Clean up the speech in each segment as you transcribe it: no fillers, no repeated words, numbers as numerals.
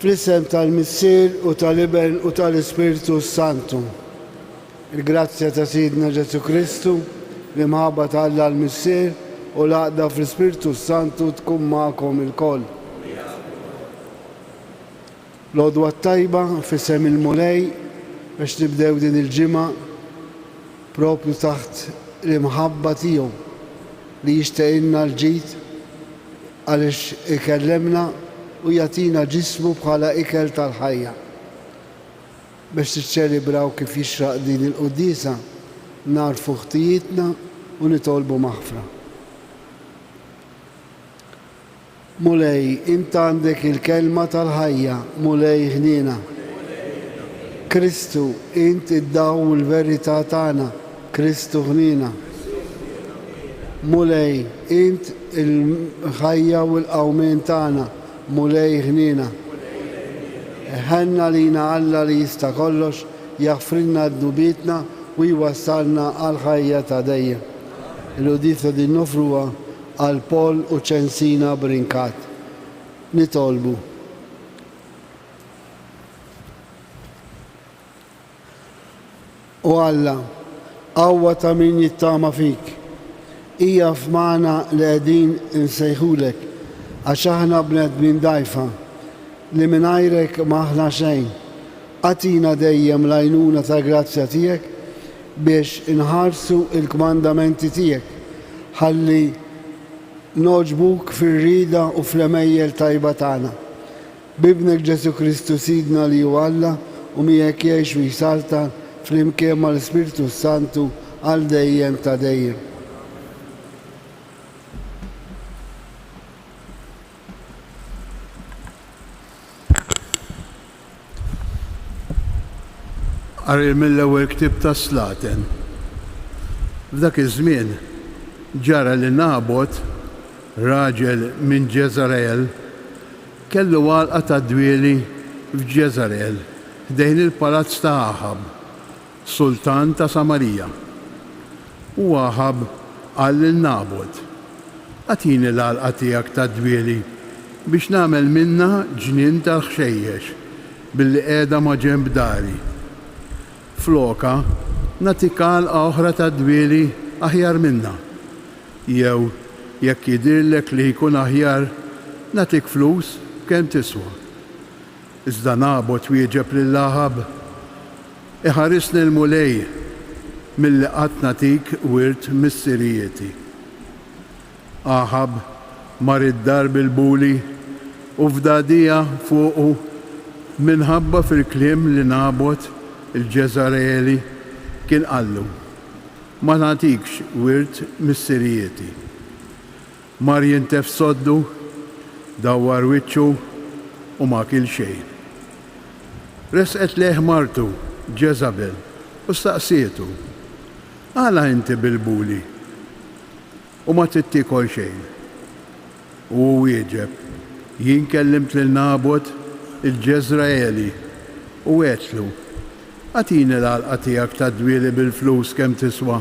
Fl-isem tal-Missier u tal-Iben u tal-Ispiritu Santu. Il-grazzja ta' Sidna Ġesu Kristu, l-imħabba ta' Alla l-Missier u l-għaqda fl-Ispiritu Santu tkun ma'kom il-koll. L-għodwa tajba f'isem il-mulej biex nibdew din il-ġimgħa propju taħt l-imħabba tiegħu li jixtieqilna l-ġid għaliex ikellemna u jagħtina ġismu bħala ikel tal-ħajja. Biex tiċċelebraw kif jixraq din il-qudiesa narfu ħtijietna u nitolbu maħfra. Mulej, int għandek il-kelma tal-ħajja, mulej ħnina. Kristu, int id-daw il-verità tagħna, Kristu ħnina. Mulej, int il-ħajja u l-qawmien tagħna, mulej ħnina. Ħenna lina Alla li jista' kollox, jaħfrilna d-dubietna u jwassalna għal-ħajja ta' dejjem. Il-uditha din nofruha għal Pol u Ċensina Brinkat. Nitolbu. U Alla, qawwa ta' min jittama fik. Hija f'magħna li qegħdin insejħulek għax aħna bnedmin dgħajfa li mingħajrek m'aħna xejn. Għatina dejjem l-għajnuna ta' grazzja tiegħek biex inħarsu il-kmandamenti tiegħek ħalli noġbuk fir-rida u fl-emejjel tajba tagħna. Bibnek Ġesu Kristu Sidna li hu Alla u miegħek jgħix u jsalta fl-imkien mal-Ispiritu Santu għal dejjem ta' dejjem. Qari mill-ewwel ktieb ta' Slaten. F'dak iż-żmien ġara li Nabot, raġel minn Ġeżareel, kellu għalqa ta' dwieli f'Ġeżareel ħdejn il-palazz ta' Aħab, sultan ta' Samarija. U Aħab qal lil Nabot: "Għatini l-għalqa tiegħek ta' dwieli biex nagħmel minnha ġnien tal-ħxejjex billi qiegħda ma' ġenb dari. Floka nagħtik għalqa oħra ta' dwieli aħjar minnha. Jew jekk jidhirlek li jkun aħjar nagħtik flus kemm tiswa." Iżda Nabot wieġeb lil Aħab: "Iħarisni l-mulej milli qatt nagħtik wirt mis-Sirijieti." Aħab mar id-dar bil-buli u fdadija fuqu minħabba fil-kliem li Nabot il-Ġeżareeli kien qallu: "Ma nagħtikx wirt mis-Sirijieti." Mar jintef soddu, dawwar wiċċu u ma kil xejn. Resqet leħ martu Ġeżabel u staqsietu: "Għala inti bil-buli u ma tittikol xejn?" U wieġeb: "Jien kellimt lil Nabot il-Ġeżraeli u għetlu: Għatini l-għalqa tiegħek ta' dwieli bil-flus kemm tiswa.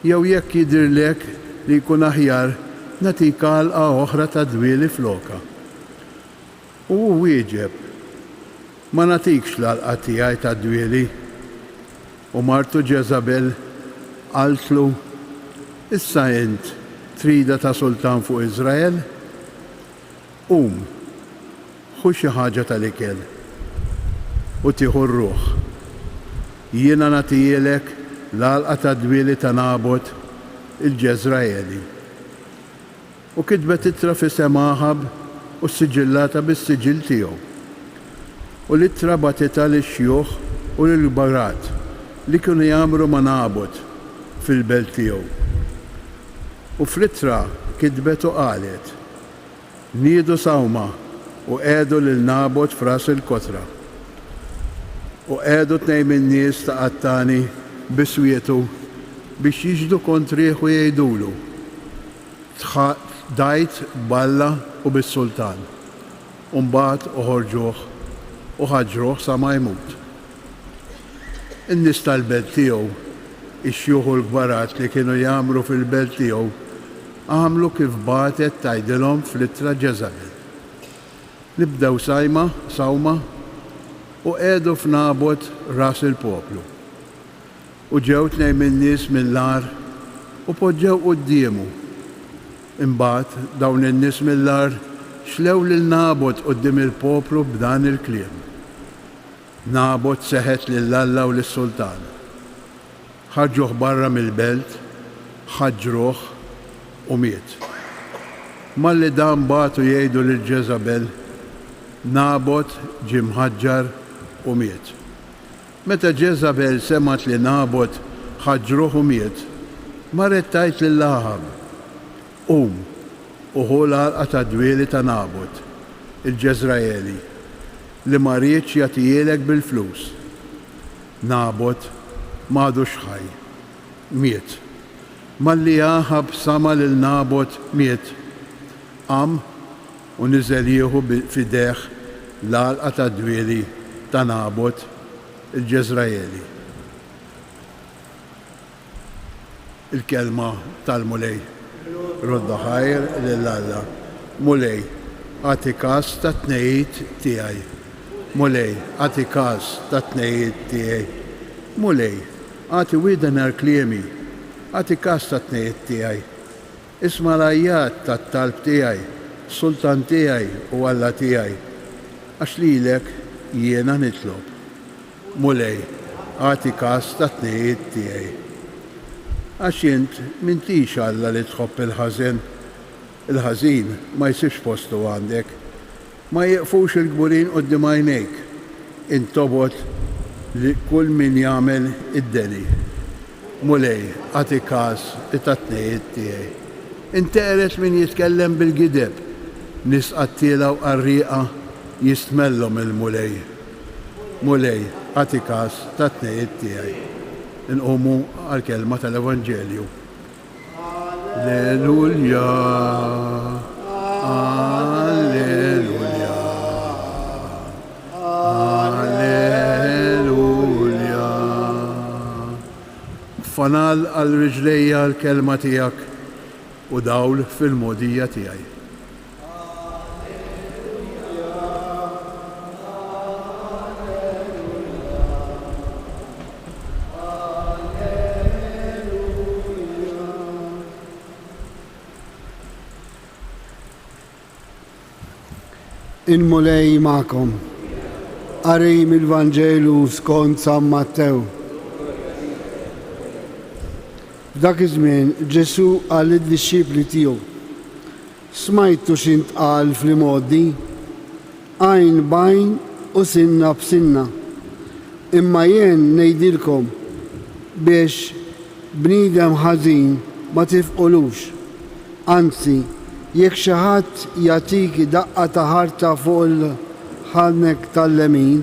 Jew jekk jidhirlek li jkun aħjar nagħtik għalqa oħra ta' dwieli floka." U wieġeb: "Ma nagħtikx l-għalqa tiegħi ta' dwieli." U martu Ġeżabel qaltlu: "Issa int trida ta' sultan fuq Iżrael? Ħu xi ħaġa tal-ikel u tieħu r-ruħ. Jiena nagħtilek l-għalqa ta' dwieli ta' Nabot il-Ġeżraeli." U kitbet ittra f'isem Aħab u siġillata bis-siġil tiegħu. U l-ittra batita lix-xjuħ u lill-barat li kienu jagħmlu ma' Nabot fil-belt tiegħu. U fl-ittra kitbet u qalet: "Niedu sawma u qiegħdu lil Nabot f'ras il-kotra." U qiegħdu tnejn min-nies ta' qattani biswietu biex jiġdu kontrih u jgħidulu: "Dajt balla u bis-sultan." U mbagħad uħorġuh u ħaġruh sa ma jmut. In-nies tal-belt tiegħu, ix-xjuħ u l-kbarat li kienu jagħmlu fil-belt tiegħu għamlu kif batet tgħidilhom fl-ittra Ġeżabel. li bdew sawma u qegħdu f'Nabot ras il-poplu. U ġew tnejn min-nies mill-lar u poġġew qudiemu. Imbagħad dawn in-nies mill-lar xlew lil Nabot quddiem il-poplu b'dan il-kliem. Nabot seħet lill-Alla u lis-sultan. Ħarġuh barra mill-belt, ħaġruh u miet. Malli dan batu jgħidu lil Ġeżabel, Nabot ġie mħaġġar u miet. Meta Ġeżabel semat li Nabot ħaġruh u miet, marret tajt lil Ahab, qum u ħu l-għalqa ta' dwieli ta' Nabot, il-Ġeżraeli, li ma rridx jagħtihilek bil-flus. Nabot m'għadux ħaj, miet. Malli Ahab sama lil Nabot miet, qam u niżel jieħu f'idejh l-għalqa ta' dwieli ta' Nabot il-Ġeżraeli. Il-kelma tal-mulej. Rodda ħajr lill-Alla. Mulej, għati każ ta' tnejjit tiegħi. Mulej, għati każ ta' tnejjit tiegħi. Mulej, għati wieden għal kliemi. Għati każ ta' tnejjit tiegħi. Isma' l-ajjat tat-talb tiegħi, sultan tiegħi u Alla tiegħi. Għax lilek jiena nitlob. Mulej, għati każ ta' tnejjit tiegħi. Għax int m'intix Alla li tħobb il-ħażin. Il-ħażin ma jsibx postu għandek. Ma jieqfux il-gburin quddiem għajnejk. Intobot li kull min jagħmel id-deli. Mulej, għati każ ta' tnejjit tiegħi. Inteqret min jitkellem bil-gideb. Nies qattila u qarrieqa jistmellhom il-mulej. Mulej, għati każ ta' tnejjit tiegħi. Inqumu għal-kelma tal-Evanġelju. Alleluja, alleluja, alleluja. Fanal għal-riġlejja l-kelma tiegħek u dawl fil-modija tiegħi. Il-mulej ma'kom. Qari mill-Vanġelu skont San Mattew. F'dak iż-żmien Ġesu qal lid-dixxipli tiegħu: Smajtu x'intqal fl-imoddi, għajn b'għajn u sinna b'sinna. Imma jien ngħidilkom biex bniedem ħażin ma tifqulux. Anzi, jekk xi ħadd jagħtik daqqa ta' ħarta fuq il-ħanek tal-lemin,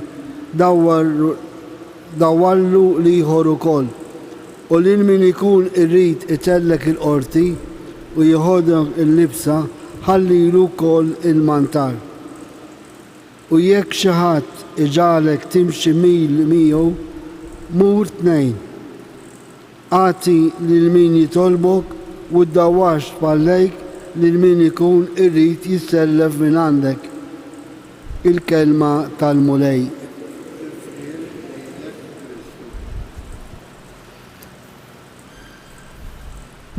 dawwallu l-ieħor ukoll. U lil min ikun irrid itellek il-qorti u jieħodok il-libsa, ħallilu wkoll il-mantar. U jekk xi ħadd iġalek timxi mil miegħu, mur tnejn. Għati lil min jitolbok u ddawwax bħallejk lil min ikun irrid jissellef minn għandek. Il-kelma tal-mulej.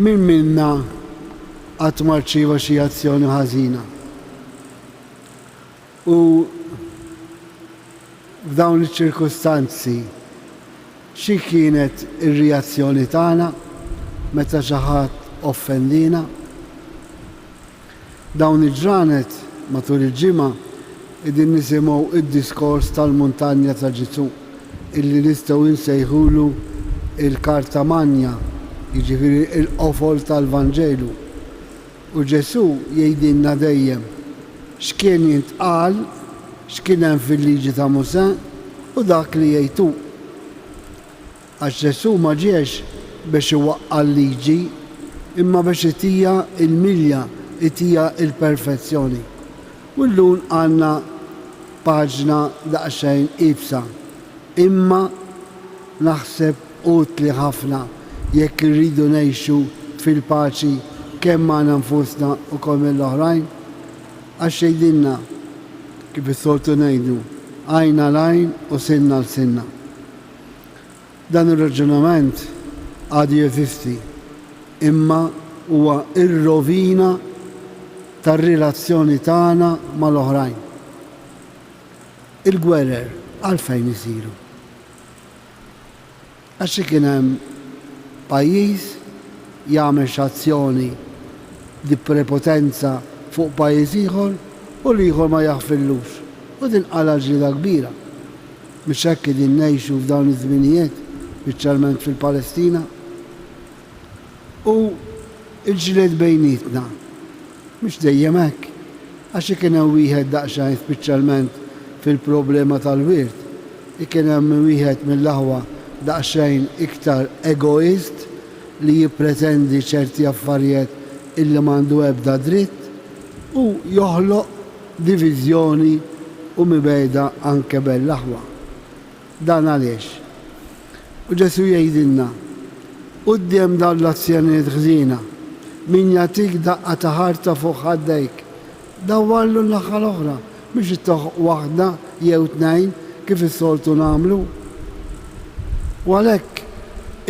Min minna qatt ma rċieva xi azzjoni ħażina. U f'dawn iċ-ċirkustanzi xi kienet ir-reazzjoni tagħna meta xi ħadd offendina? Dawn il-ġranet matul il-ġimgħa qegħdin nisimgħu id-diskors tal-muntanja ta' Ġesu illi nistgħu nsejħulu il-Karta Manja, jiġifieri l-qofol tal-Vanġelu. U Ġesu jgħidilna dejjem x'kien jintqal, x'kien hemm fil-liġi ta' Musè u dak li jgħidu. Għax Ġesu ma ġiex biex iwaqqa l-liġi imma biex itija il-milja, itija il-perfezzjoni. U llum għandna paġna daqsxejn ibsa, imma naħseb utli ħafna jekk irridu ngħixu fil-paċi kemm magħna nfusna u kemm mill-oħrajn, għax jgħidilna kif is-soltu ngħidu għajna l-għajn u sinna l-sinna. Dan ir-raġunament għadu jeżisti, imma huwa ir-rovina tar-relazzjoni tagħna mal-oħrajn. Il-gwerer għalfejn isiru. Għax kien hemm pajjiż jagħmel x'azzjoni di prepotenza fuq pajjiż ieħor u l-ieħor ma jaħfillux. U din qala ġlieda kbira. Mhux hekk qegħdin ngħixu f'dawn iż-żminijiet, speċjalment fil-Palestina. U l-ġlied bejnietna mhux dejjem hekk. Għax kien hemm wieħed daqsxejn speċjalment fil-problema tal-wirt. Kien hemm wieħed mill-aħwa daqsxejn iktar egoist li jippretendi ċerti affarijiet illi m'għandu ebda dritt u joħloq diviżjoni u mibeda anke bell-aħwa. Dan għaliex. U Ġesu jgħidilna quddiem dawn l-azzjonijiet ħżiena min jagħtik daqqa ta' ħarta fuq ħaddejk dawwarlu l-naħa l-oħra mhux ittoħ waħda jew tnejn kif is-soltu nagħmlu. U għalhekk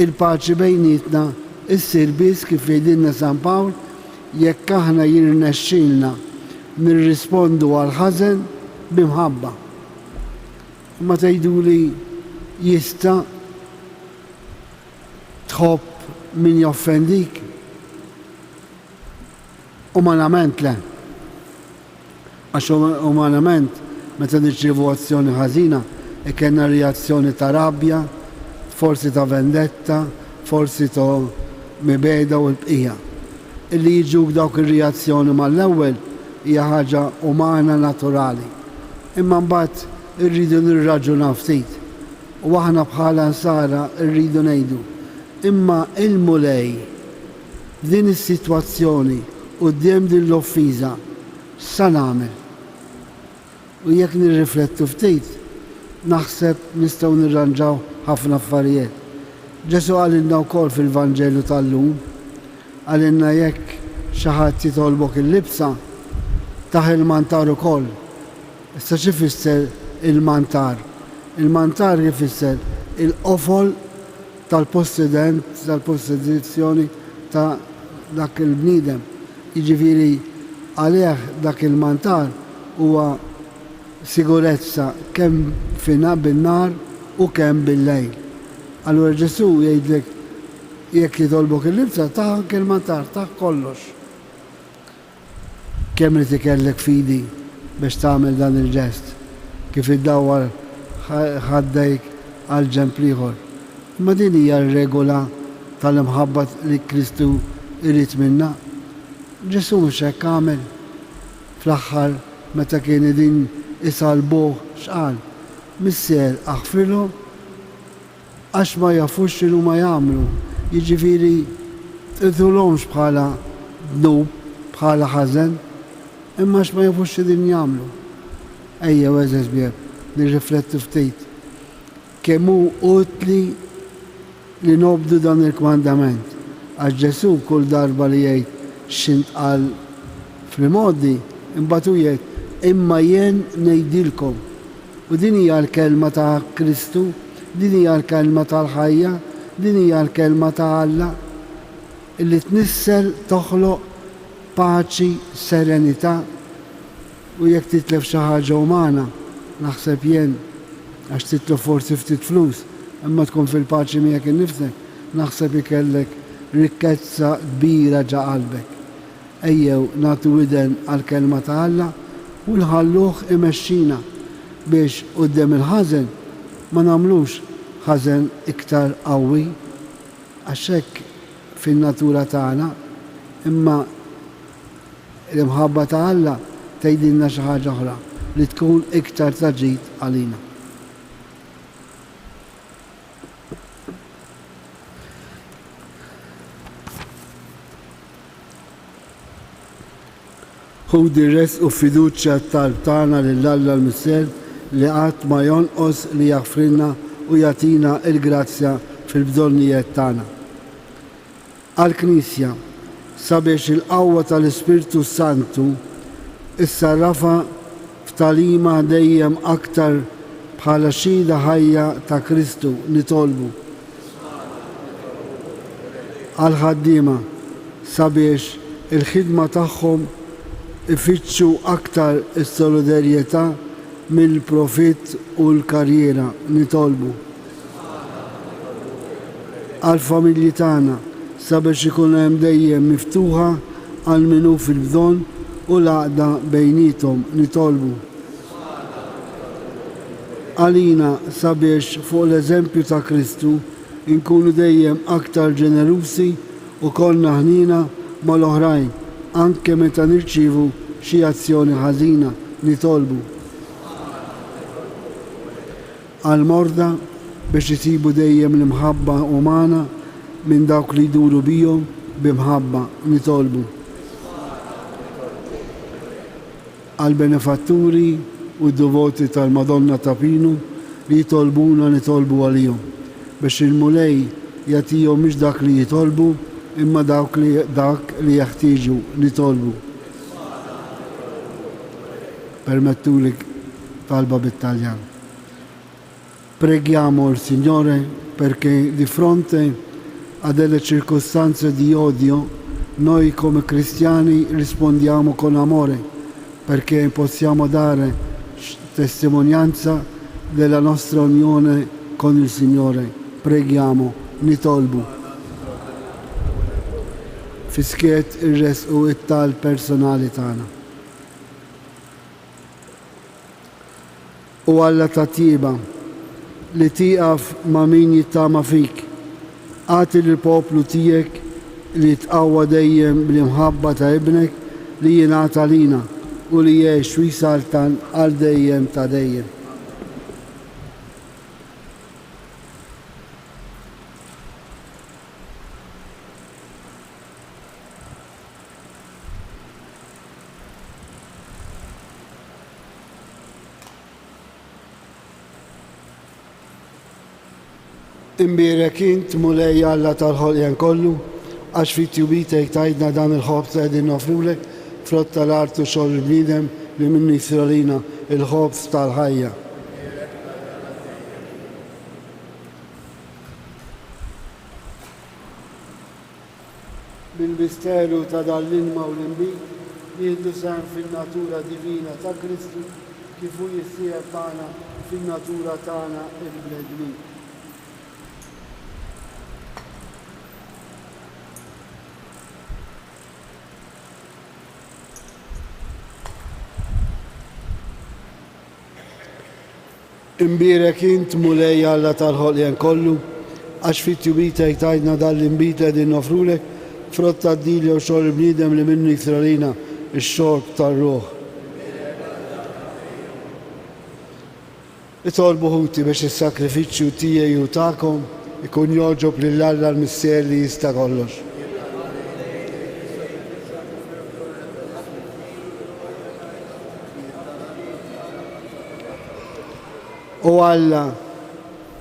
il-paċi bejnietna issir biss kif jgħidilna San Pawl jekk aħna jirnexxielna nirrispondu għal ħażen b'imħabba. Ma tgħiduli jista' tħobb min joffendik? Umanament le. Għax umanament meta nirċievu azzjoni ħażina kellna reazzjoni ta' rabbja, forsi ta' vendetta, forsi ta' mibeda u l-bqija. Illi jiġuk dawk ir-reazzjoni mal-ewwel hija ħaġa umana naturali. Imma mbagħad irridu nirraġunaw ftit. U aħna bħala nsara rridu ngħidu imma il-mulej din is-sitwazzjoni quddiem din l-offiża sa nagħmel. U jekk nirriflettu ftit, naħseb nistgħu nirranġaw ħafna affarijiet. Ġesu għalilna wkoll fil-Vanġelu tal-lum, għalilna jekk xi ħadd jitolbok il-libsa taħ il-mantar ukoll. Issa xi fisser il-mantar? Il-mantar jifisser il-qofol tal-possedizzjoni ta' dak il-bniedem. Jiġifieri għalih dak il-mantar huwa sigurezza kemm fina bin-nar u kemm bil-lejl. Allura Ġesu jgħidlek jekk jitolbok il-libsa taħ anke il-mantar, taħ kollox. Kemm li tikellek fidi biex tagħmel dan il-ġest, kif iddawwar ħaddejk għal ġenb ieħor. Ma din hija r-regola tal-imħabba li Kristu irid minna. Ġesu mhux hekk għamel. Fl-aħħar meta kien din isalbuh x'qal? Missier aħfirhom għax ma jafux x'inhu ma jagħmlu. Jiġifieri tqitulhomx bħala dnub, bħala ħażen, imma għax ma jafux x'edin jagħmlu. Ejjew eżaż bieb, nirriflettu ftit. Kemm hu utli li nobdu dan il-kmandament. Għax Ġesu kull darba li jgħid x'intqal fl-modi, imbagħad jgħid imma jien ngħidilkom. U din hija l-kelma ta' Kristu, din hija l-kelma tal-ħajja, din hija l-kelma ta' Alla illi tnisser toħloq paċi, serenità u jekk titlef xi ħaġa umana, naħseb jien għax titlu forsi ftit flus, imma tkun fil-paċi miegħek innifsek, naħseb ikellek rikkezza kbira ġa qalbek. Ejjew nagħtu widen għall-kelma ta' Alla u nħalluh imexxina biex quddiem il-ħażen ma nagħmlux ħażen iktar qawwi għax hekk fin-natura tagħna, imma l-imħabba ta' Alla tgħidilna xi ħaġa oħra li tkun iktar ta' ġid għalina. Ħudi res u fiduċja tal-tana lill-Alla l-Missier li qatt ma jonqos li jaħfrilna u jagħtina l-grazzja fil-bżonnijiet tagħna. Għall-Knisja sabiex il-qawwa tal-Ispirtu Santu issarrafa f'talima dejjem aktar bħala xhieda ħajja ta' Kristu nitolbu. Għal-ħaddiema sabiex il-ħidma tagħhom ifittxu aktar is-solidarjetà mill-profitt u l-karriera nitolbu. Għal-familji tagħna sabiex ikun hemm dejjem miftuħa għal minu fil-bżonn u l-għaqda bejnietom nitolbu. Għalina sabiex fuq l-eżempju ta' Kristu inkunu dejjem aktar ġenerusi u konna ħnina mal-oħrajn anke meta nirċievu xi azzjoni ħażina nitolbu. Għal-morda biex isibu dejjem l-imħabba umana minn dawk li jduru bihom b'imħabba nitolbu. Għal-benefatturi u d-devoti tal-Madonna ta' Pinu li jitolbuna nitolbu għalihom biex il-mulej jagħtihom mhix dak li jitolbu imma dak li jeħtieġu nitolbu. Permettuli talba bit-Taljan. Preghiamo il Signore perché di fronte a delle circostanze di odio noi come cristiani rispondiamo con amore perché possiamo dare testimonianza della nostra unione con il Signore. Preghiamo, nitolbu. Fiskiet ir-res u it-tal personali tagħna. U Alla tattiba li tieqaf ma' min jittama fik. Għati l-poplu tiegħek li tqawwa dejjem bl-imħabba ta' ibnek li jingħata lina u li jgħix wisaltan għal dejjem ta' dejjem. Imbierek int mulej Alla tal-ħolqien kollu, għax fit-tjubitek tajdna dan il-ħobż qegħdin nofrulek frott tal-art u xogħol il-bniedem li minnu jisralina il-ħobż tal-ħajja. Bil-misteru ta' dal-ilma u l-inbit jieħdu sehem fin-natura divina ta' Kristu kif hu jissieħeb tagħna fin-natura tagħna il-bnedmin. Imbierek int mulej Alla tal-ħolqien kollu, għax fit-tjubitek tajdna dal-inbit qegħdin nofrulek frott tad-dilja u xogħol il-bniedem li minnu jisralina x-xorb tar-ruħ. Itolbu ħuti biex is-sakrifiċċju tiegħi u tagħkom ikun jogħġob lil Alla l-Missier li jista' kollox. U Alla,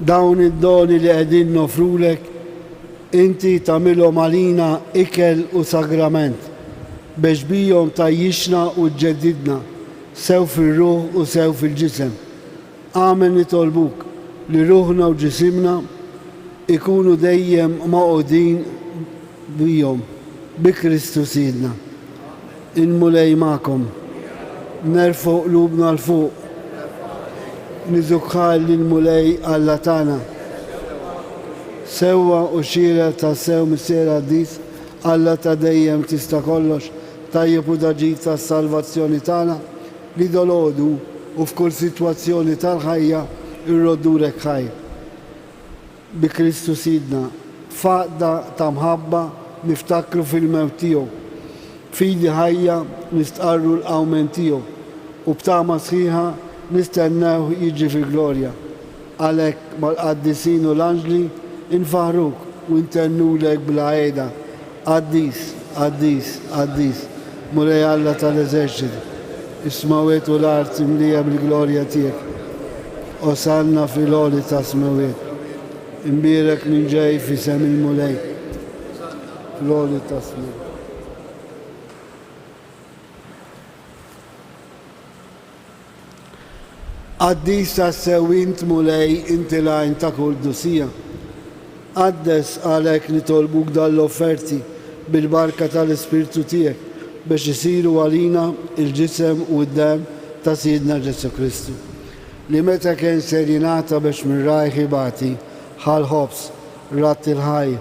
dawn id-doni li qegħdin nofrulek, inti tagħmilhom għalina ikel u sagrament biex bihom tajjixna u tġeddidna sew fir-ruħ u sew fil-ġisem. Amen nitolbuk li ruħna u ġisimna ikunu dejjem maqudin bihom bi Kristu Sidna. Il-mulej magħkom, nerfgħu qlubna l-fuq, niżukħal lill-mulej Alla tagħna. Sewwa u xira ta' sew missier Addis, Alla ta' dejjem tista' kollox, tajjeb u daġid tas-salvazzjoni tagħna li dolodu u f'kull sitwazzjoni tal-ħajja irroddulek ħajr. Bi Kristu Sidna, faqda ta' mħabba niftakru fil-mewt tiegħu, fidi ħajja nistqarru l-qawmen tiegħu u b'tama sħiħa nistennew jiġi fil-glorja. Għalhekk mal-qaddisin u l-anġli infaħruk u intennulek bl-għajda. Qaddis, qaddis, qaddis, mulej Alla tal-eżerċiti, is-smawiet u l-art imlija bil-glorja tiegħek. Osanna fil-għoli ta' smawiet. Imbierek minn ġej fisem il-mulej. Fil-għoli ta' smawiet. Qaddis tas-sewint mulej inti lajn ta' kull dusija. Qaddes għalhekk nitolbuk dal-offerti bil-barka tal-Ispirtu tiegħek biex isiru għalina il-ġisem u d-dem ta' Sidna Ġesu Kristu. Li meta kien ser jingħata biex minn rajħi bati ħal ħobs rat il-ħaj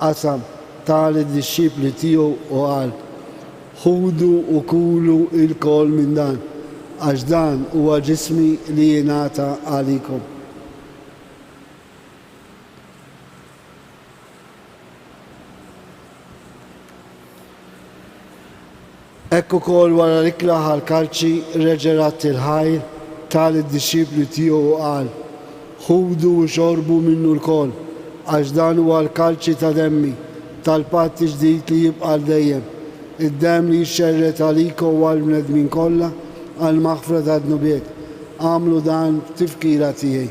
qasam tal-disċipli tiegħu u qal: ħudu u kulu il-kol minn dan, għax dan huwa ġismi li jingħata għalikom. Ekku kol wara l-ikla ħal-kalċi reġerat il-ħajl tal-disċipli tiegħu u qal: ħudu u xorbu minnu l-kol, għax dan huwa l-kalċi ta' demmi tal-patt ġdid li jibqa' dejjem, id-dem li jxerret għalikom u għal-bnedmin kollha għal-maħfra ta' dnubiet. Għamlu dan tifkira tiegħi.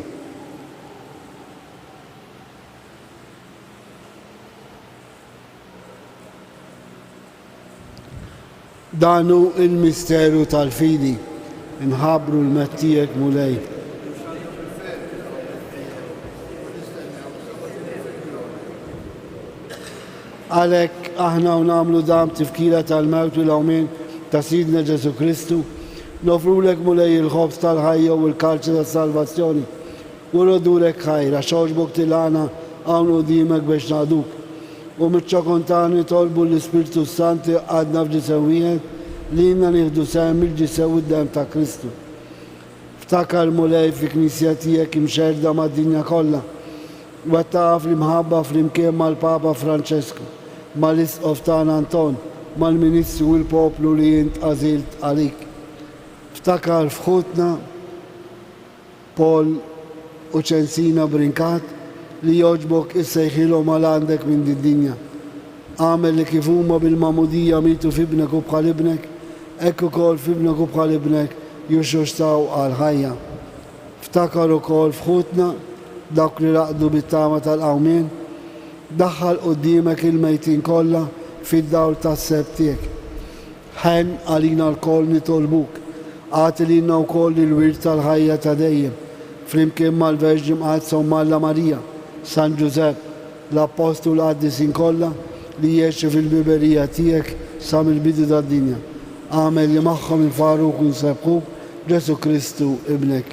Danu il-misteru tal-fidi, inħabru l-mettijek mulej. Għalek aħna u namlu dam tifkira tal-mewt u l-għawmin ta' Sidna Ġesu Kristu, nofrulek mulej il-ħobs tal-ħajja u l-kalċa tal-salvazzjoni, u rodulek ħajra, xoġbok til-għana għawnu dimek biex naduk. U mitċa kontani tolbu l-Ispirtu Santi għadna f'ġisewijiet li jina nieħdu sehem il-ġisew id-dem ta' Kristu. Ftakar mulej fi knisja tiegħek imxerda mad-dinja kollha, u għattaf li mħabba fl-imkien mal-Papa Franċesku, mal-Isqof tagħna Anton, mal-Ministru u l-poplu li jint għażilt għalik. Ftakar f'ħutna Paul u Ċensina Brinkat li joġbok issejħilhom għal għandek minn din-dinja. Għamel li kif huma bil-mamudija mitu f'ibnek u bħal ibnek, hekk ukoll f'ibnek u bħal ibnek juxuxtaw għal ħajja. Ftakar ukoll f'ħutna dawk li raqdu bit-tama tal-qawmien, daħħal qudiemek il-mejtin kollha fid-dawl tas-seb tiegħek. Ħen għalina l-koll nitolbuk, għati lilna wkoll il-wirt tal-ħajja ta' dejjem, flimkien mal-Verġi Mqaddsa u Malla Marija, San Giusepp, l-Apostol Qaddisin kollha li jgħixu fil-biberija tiegħek sa mill-bidu tad-dinja. Għamel li magħhom il-Faruk u nsebħuk Ġesu Kristu ibnek.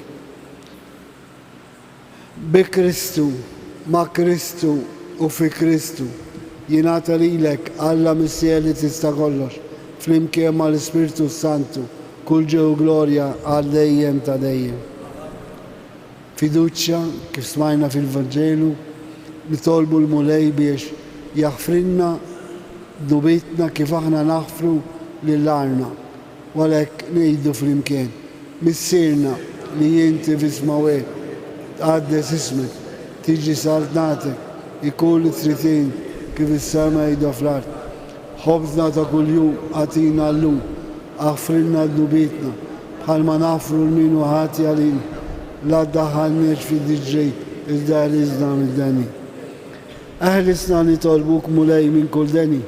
Bi Kristu, ma' Kristu u fi Kristu jingħata lilek Alla missier li tista' kollox, flimkien mal-Ispirtu Santu, kull ġew glorja għal dejjem ta' dejjem. Fiduċja, kif smajna fil-Vanġelu, nitolbu l-mulej biex jaħfrinna dubitna kif aħna naħfru lill-arna, walek ngħidu flimkien: missierna li jinti f'ismawek, tqaddes ismek, tiġi saltnatek, ikun li tritin kif is-sema jgħidu fl-art. Ħobżna ta' kuljum għatina llum, aħfrinna dubitna bħalma nafru l-minu ħati għalin, la ddaħħalniex fid-diġġej iżda mid-deni. Eħlisna nitolbuk mulej minn kull deni,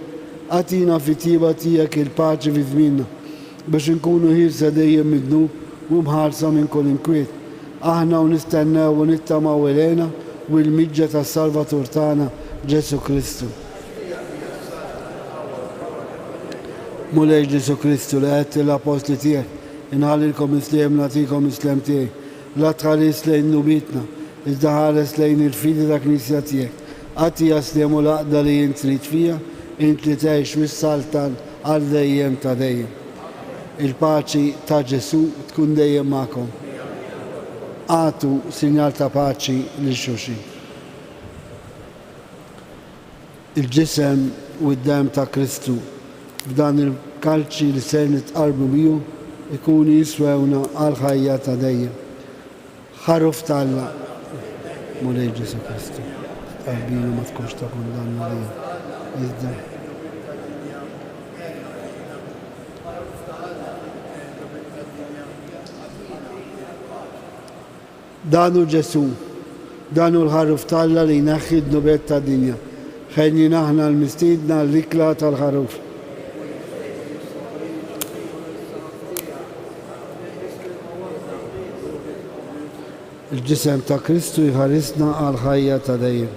għatina fit-tieba tiegħek il-paċi fi żmienna biex inkunu ħilsa dejjem mid-dnub u mħarsa minn kull inkwiet. Aħna u nistennew u nittamaw ilejna u l-miġġa tas-Salvatur tagħna Ġesu Kristu. Mulej Ġesu Kristu li għedt l-apostli tiegħek, inħallilkom isliem nagħtikom isliem tiegħi, la tħares lejn nubitna, iżda ħares lejn il-fidi ta' knisja tiegħek. Għati jaslemu l-aqda li jint trid fija, int li tgħix mis-saltan għal dejjem ta' dejjem. Il-paċi ta' Ġesu tkun dejjem magħkom. Għatu sinjal ta' paċi lil xulxin. Il-ġisem u d-dem ta' Kristu f'dan il-kalċi li se nitqarbu biju ikunu jiswewna għal ħajja ta' dejjem. Ħaruf tal-Alla mulej Ġesu Kristu. Qalbina ma tkunx ta' kundanna lejha. Danu Ġesu, danu l-ħaruf tal-Alla li jneħħi d-nubet ta' dinja. Ħejni naħna l-mistidna l-ikla tal-ħaruf. il-ġisem ta' Kristu jħarisna għal ħajja ta' dejjem.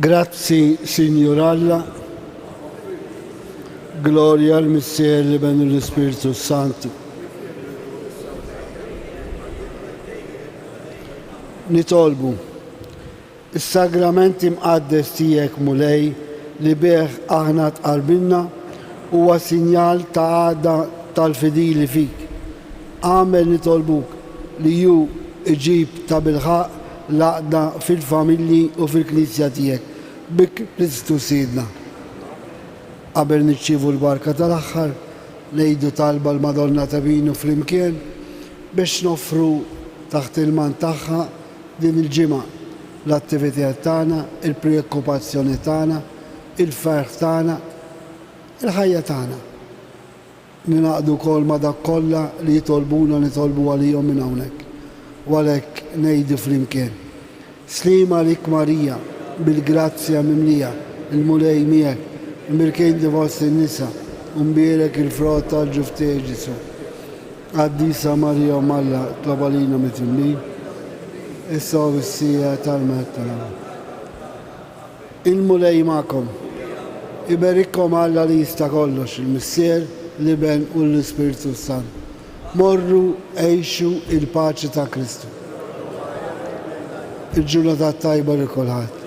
Grazzi, Signoralla. Gloria al Missiere ben l'Spirito Santo. Nitolbu, is-sagramenti mqaddes tiegħek mulej li bih aħna tqarbilna huwa sinjal ta' għada tal-fidili fik. Għamel nitolbuk li ju iġib ta' bilħaq l-għaqda fil-familji u fil-Knisja tiegħek. Bik Kristu Sidna. Qabel nirċievu l-barka tal-aħħar, ngħidu talba l-Madonna ta' Binu flimkien biex noffru taħt il-man tagħha din il-ġimgħa l-attivitajiet tagħna, il-preokkupazzjoni tagħna, il-ferħ tagħna il-ħajja tagħna. Ninaqdu wkoll ma' dak kollha li jitolbuna nitolbu għalihom minn hawnhekk. U għalhekk ngħidu flimkien. Slima lik Marija, bil-grazzja mimlija, il-mulej miegħek, imbirkejn fost in-nisa, u mbierek il-frott tal-ġuftej Ġesu. Qaddisa Marija Malla tlob għalina mit-timmin, issa u s-sija tal-Mewt tagħna. Il-mulej magħkom, iberikkom Alla li jista' kollox, il-Missier, l-Iben u l-Ispiritu Sant. Morru għejxu il-paċi ta' Kristu. Il-ġurnata tajba li kulħadd.